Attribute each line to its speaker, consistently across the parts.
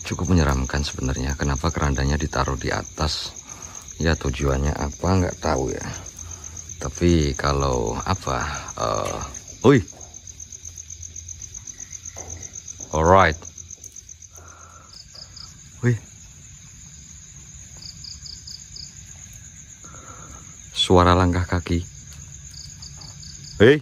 Speaker 1: cukup menyeramkan sebenarnya. Kenapa kerandanya ditaruh di atas? Ya tujuannya apa nggak tahu ya. Tapi kalau apa? Wih, alright. Wih, suara langkah kaki. Hei.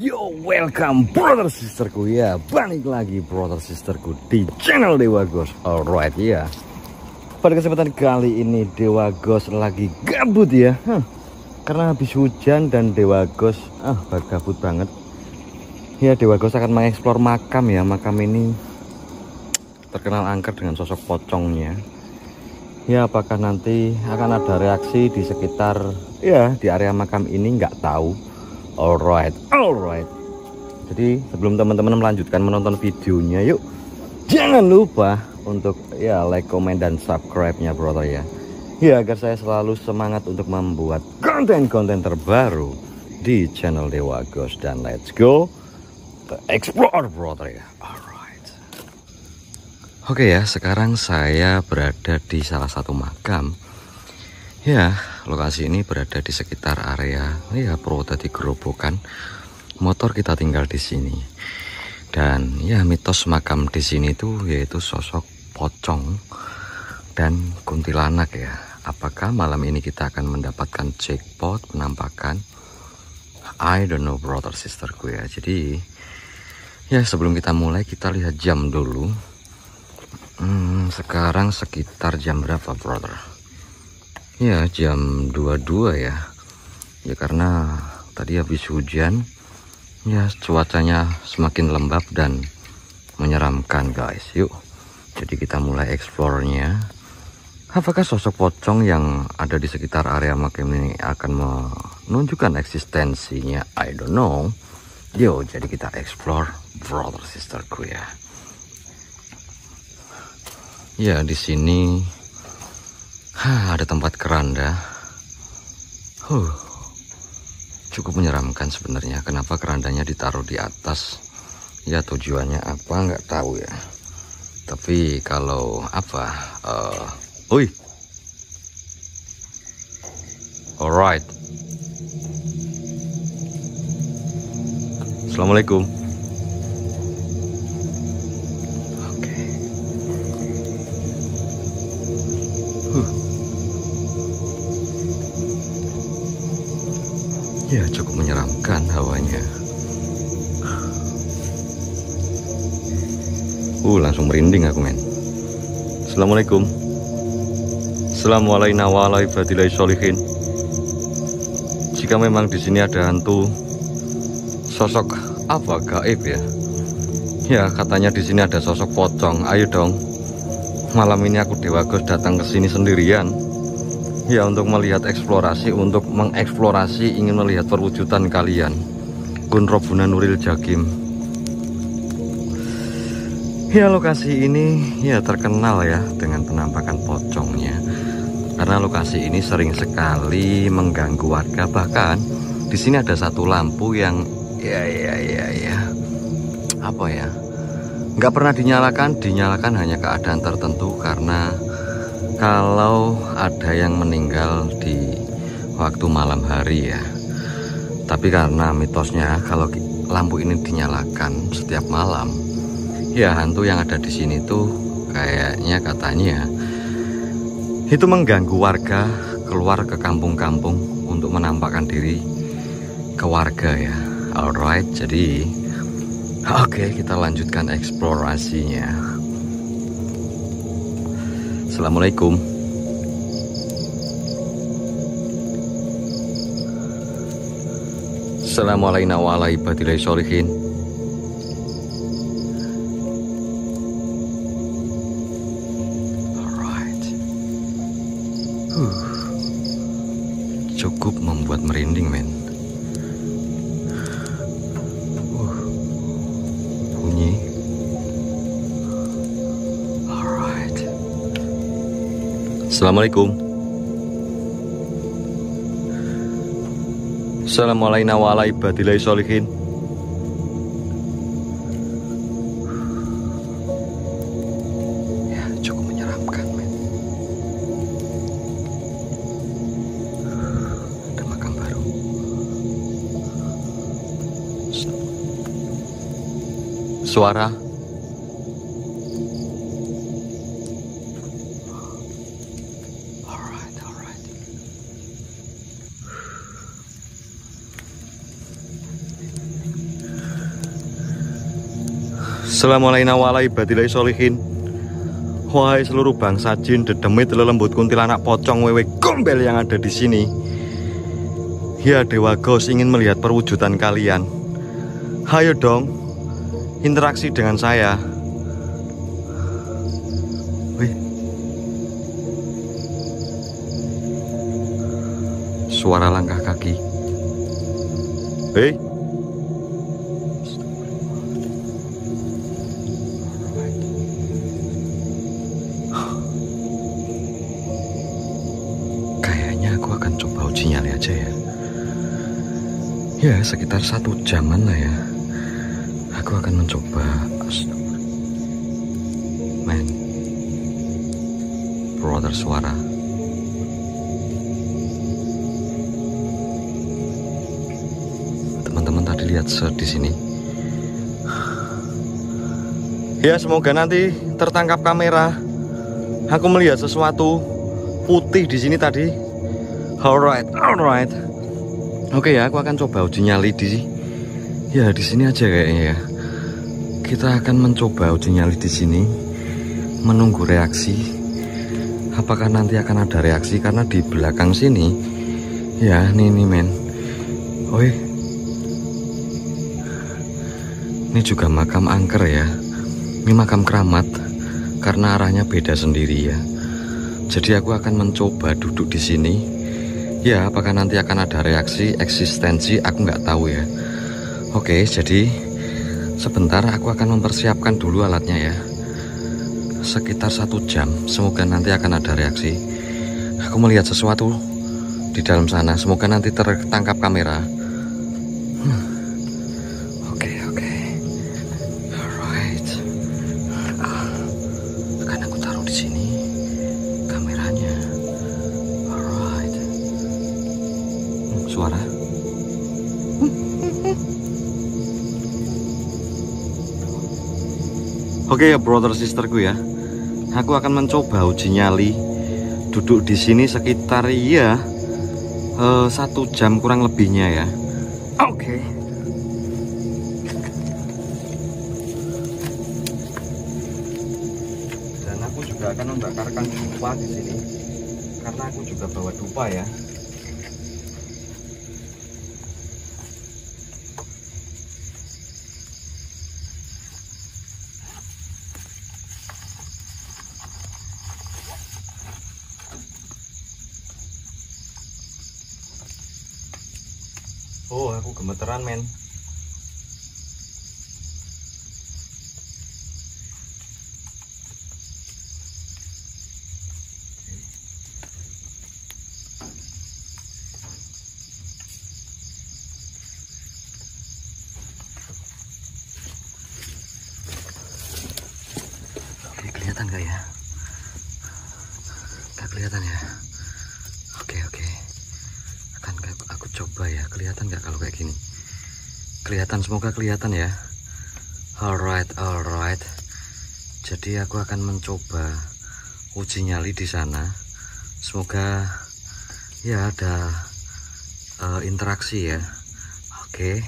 Speaker 1: Yo, welcome brother sisterku ya, balik lagi brother sisterku di channel Dewa Ghost. Alright ya, pada kesempatan kali ini Dewa Ghost lagi gabut ya, karena habis hujan dan Dewa Ghost gabut banget ya. Dewa Ghost akan mengeksplor makam ya. Makam ini terkenal angker dengan sosok pocongnya ya. Apakah nanti akan ada reaksi di sekitar ya di area makam ini, nggak tahu. Alright. Jadi sebelum teman-teman melanjutkan menonton videonya, yuk jangan lupa untuk ya like, comment, dan subscribe-nya brother ya. Ya agar saya selalu semangat untuk membuat konten-konten terbaru di channel Dewa Ghost. Dan let's go explore brother ya. Alright. Oke ya, sekarang saya berada di salah satu makam. Ya, lokasi ini berada di sekitar area ya Purwodadi Gerobokan. Motor kita tinggal di sini. Dan ya mitos makam di sini tuh yaitu sosok pocong dan kuntilanak ya. Apakah malam ini kita akan mendapatkan jackpot penampakan? I don't know brother sisterku ya. Jadi ya sebelum kita mulai, kita lihat jam dulu. Sekarang sekitar jam berapa brother? Ya jam 22 ya. Ya karena tadi habis hujan ya, cuacanya semakin lembab dan menyeramkan guys. Yuk, jadi kita mulai explore-nya. Apakah sosok pocong yang ada di sekitar area makam ini akan menunjukkan eksistensinya? I don't know. Yo, jadi kita explore brother sisterku ya. Ya di sini ada tempat keranda. Cukup menyeramkan sebenarnya. Kenapa kerandanya ditaruh di atas? Ya tujuannya apa nggak tahu ya. Tapi kalau apa? Alright. Assalamualaikum. Ya cukup menyeramkan hawanya. Langsung merinding aku men. Assalamualaikum. Assalamualaikum warahmatullahi wabarakatuh. Jika memang di sini ada hantu sosok apa gaib ya. Ya katanya di sini ada sosok pocong. Ayo dong. Malam ini aku Dewa Ghost datang ke sini sendirian. Ya untuk melihat eksplorasi, untuk mengeksplorasi, ingin melihat perwujudan kalian. Kun Robuna Nuril Jagim. Ya lokasi ini ya terkenal ya dengan penampakan pocongnya. Karena lokasi ini sering sekali mengganggu warga. Bahkan di sini ada satu lampu yang apa ya, nggak pernah dinyalakan hanya keadaan tertentu. Karena kalau ada yang meninggal di waktu malam hari ya. Tapi karena mitosnya kalau lampu ini dinyalakan setiap malam, ya hantu yang ada di sini tuh katanya itu mengganggu warga keluar ke kampung-kampung untuk menampakkan diri ke warga ya. Alright, jadi Oke, kita lanjutkan eksplorasinya. Assalamualaikum. Assalamualaikum warahmatullahi wabarakatuh. Alright. Cukup membuat merinding, men. Bunyi. Alright. Assalamualaikum. Assalamualaikum warahmatullahi wabarakatuh. Ya, cukup menyeramkan, men. Ada makam baru. Suara. Alright. Assalamualaikum warahmatullahi wabarakatuh. Wahai seluruh bangsa jin, dedemit, lelembut, kuntilanak, pocong, wewe, gombel yang ada di sini. Ya, Dewa Ghost ingin melihat perwujudan kalian. Hayo dong, interaksi dengan saya. Wih. Suara langkah kaki. Hei. Kayaknya aku akan coba uji nyali aja ya. Ya, sekitar 1 jaman lah ya. Aku akan mencoba. Men, brother suara. Teman-teman tadi lihat di sini. Ya, semoga nanti tertangkap kamera. Aku melihat sesuatu putih di sini tadi. Alright. Oke ya, aku akan coba uji nyali di sini aja kayaknya ya. Kita akan mencoba uji nyali di sini, menunggu reaksi. Apakah nanti akan ada reaksi? Karena di belakang sini, ya, nih men. Oi, ini juga makam angker ya. Ini makam keramat, karena arahnya beda sendiri ya. Jadi aku akan mencoba duduk di sini. Ya, apakah nanti akan ada reaksi, eksistensi, aku nggak tahu ya. Oke, jadi sebentar aku akan mempersiapkan dulu alatnya ya. Sekitar 1 jam, semoga nanti akan ada reaksi. Aku melihat sesuatu di dalam sana, semoga nanti tertangkap kamera. Oke. Alright. Akan aku taruh di sini kameranya. Alright. Suara. Oke ya, brother sisterku ya. Aku akan mencoba uji nyali duduk di sini sekitar ya 1 jam kurang lebihnya ya. Oke. Dan aku juga akan membakarkan dupa di sini karena aku juga bawa dupa ya. Oh, aku gemeteran, men. Oke, kelihatan nggak ya? Nggak kelihatan ya? Oke. Akan aku coba ya. Kelihatan nggak kalau kayak gini? Kelihatan, semoga kelihatan ya. Alright. Jadi aku akan mencoba uji nyali di sana. Semoga ya ada interaksi ya. Oke.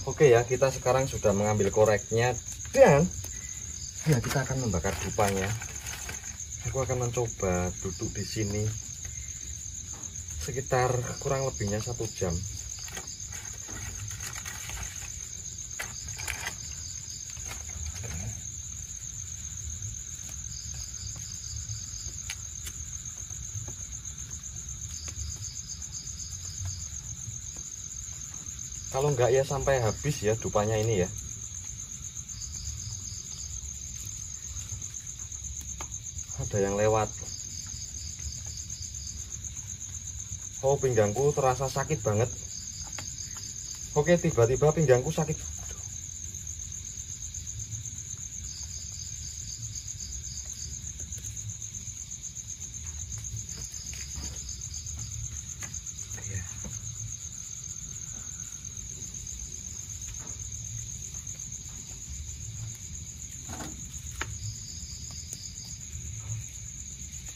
Speaker 1: Oke ya, kita sekarang sudah mengambil koreknya dan ya kita akan membakar dupanya. Aku akan mencoba duduk di sini sekitar kurang lebihnya 1 jam. Kalau enggak ya sampai habis ya dupanya ini ya. Ada yang lewat. Oh, pinggangku terasa sakit banget. Oke, tiba-tiba pinggangku sakit.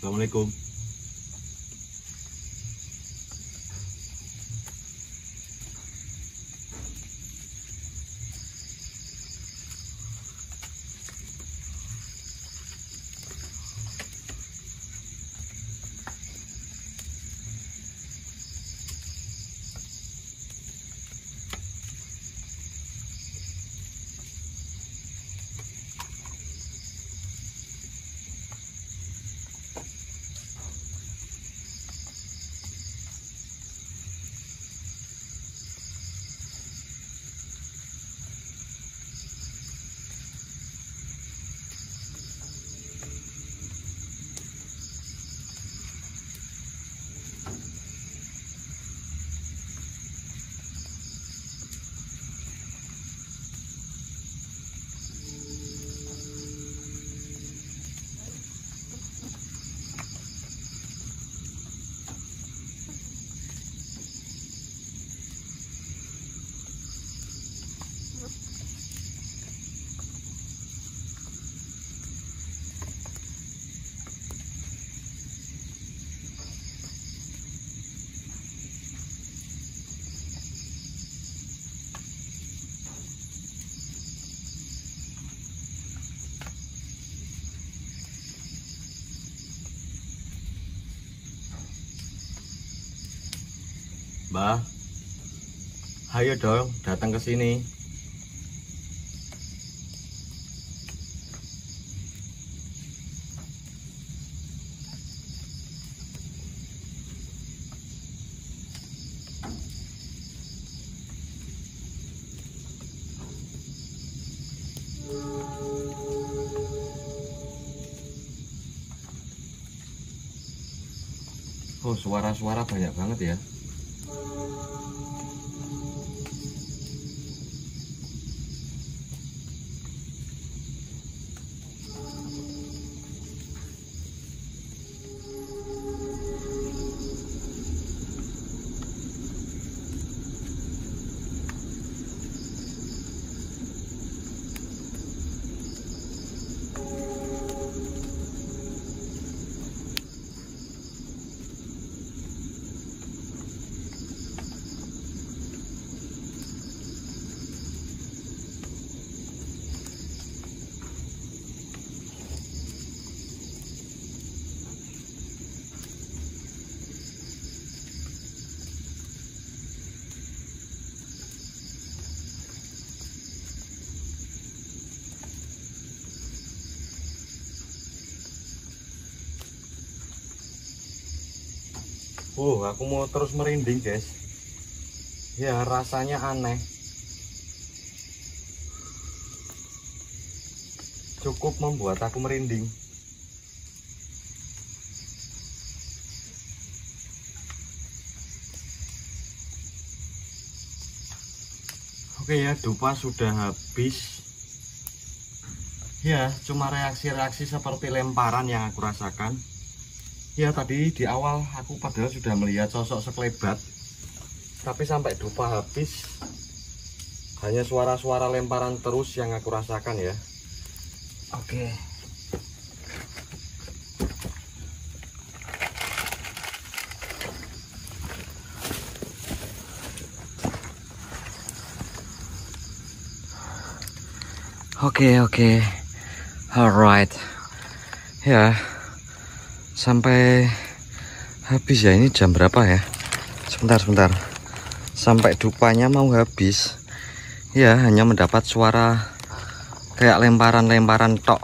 Speaker 1: Assalamualaikum. Mbah, ayo dong datang ke sini. Oh, suara-suara banyak banget ya. Aku mau terus merinding guys. Ya rasanya aneh. Cukup membuat aku merinding. Oke ya, dupa sudah habis. Ya, cuma reaksi-reaksi seperti lemparan yang aku rasakan. Ya, tadi di awal aku padahal sudah melihat sosok sekelebat. Tapi sampai dupa habis, hanya suara-suara lemparan terus yang aku rasakan ya. Oke. Oke. Alright. Ya. Sampai habis ya, ini jam berapa ya? Sebentar. Sampai dupanya mau habis. Ya, hanya mendapat suara kayak lemparan-lemparan tok.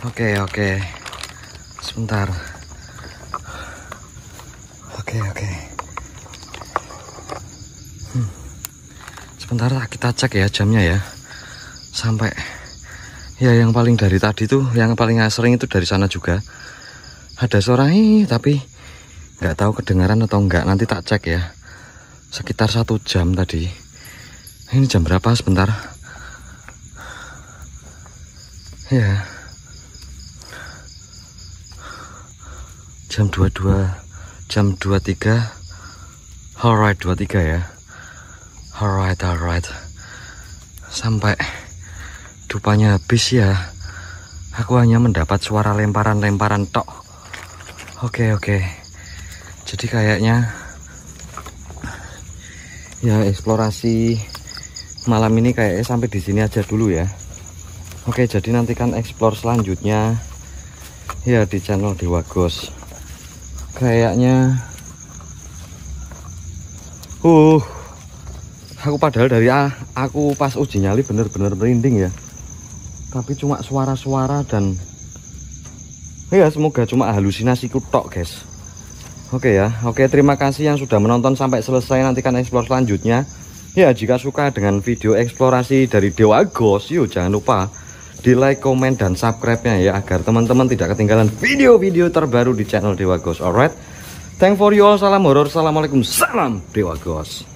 Speaker 1: Oke. Sebentar. Oke. Sebentar kita cek ya jamnya ya. Sampai ya yang paling dari tadi tuh, yang paling sering itu dari sana juga. Ada suara tapi nggak tahu kedengaran atau enggak. Nanti tak cek ya. Sekitar 1 jam tadi. Ini jam berapa? Sebentar. Ya. Jam 22, jam 23. Alright, 23 ya. Alright. Sampai dupanya habis ya. Aku hanya mendapat suara lemparan-lemparan tok. Oke. Jadi kayaknya ya eksplorasi malam ini kayaknya sampai di sini aja dulu ya. Oke, jadi nantikan explore selanjutnya ya di channel Dewa Ghost. Kayaknya aku padahal dari aku pas uji nyali bener-bener merinding ya. Tapi cuma suara-suara dan ya semoga cuma halusinasiku tok guys. Oke ya. Oke, terima kasih yang sudah menonton sampai selesai. Nantikan explore selanjutnya. Ya, jika suka dengan video eksplorasi dari Dewa Ghost, yuk jangan lupa di like, komen, dan subscribe-nya ya, agar teman-teman tidak ketinggalan video-video terbaru di channel Dewa Ghost. Alright, thank for you all. Salam horor, assalamualaikum, salam Dewa Ghost.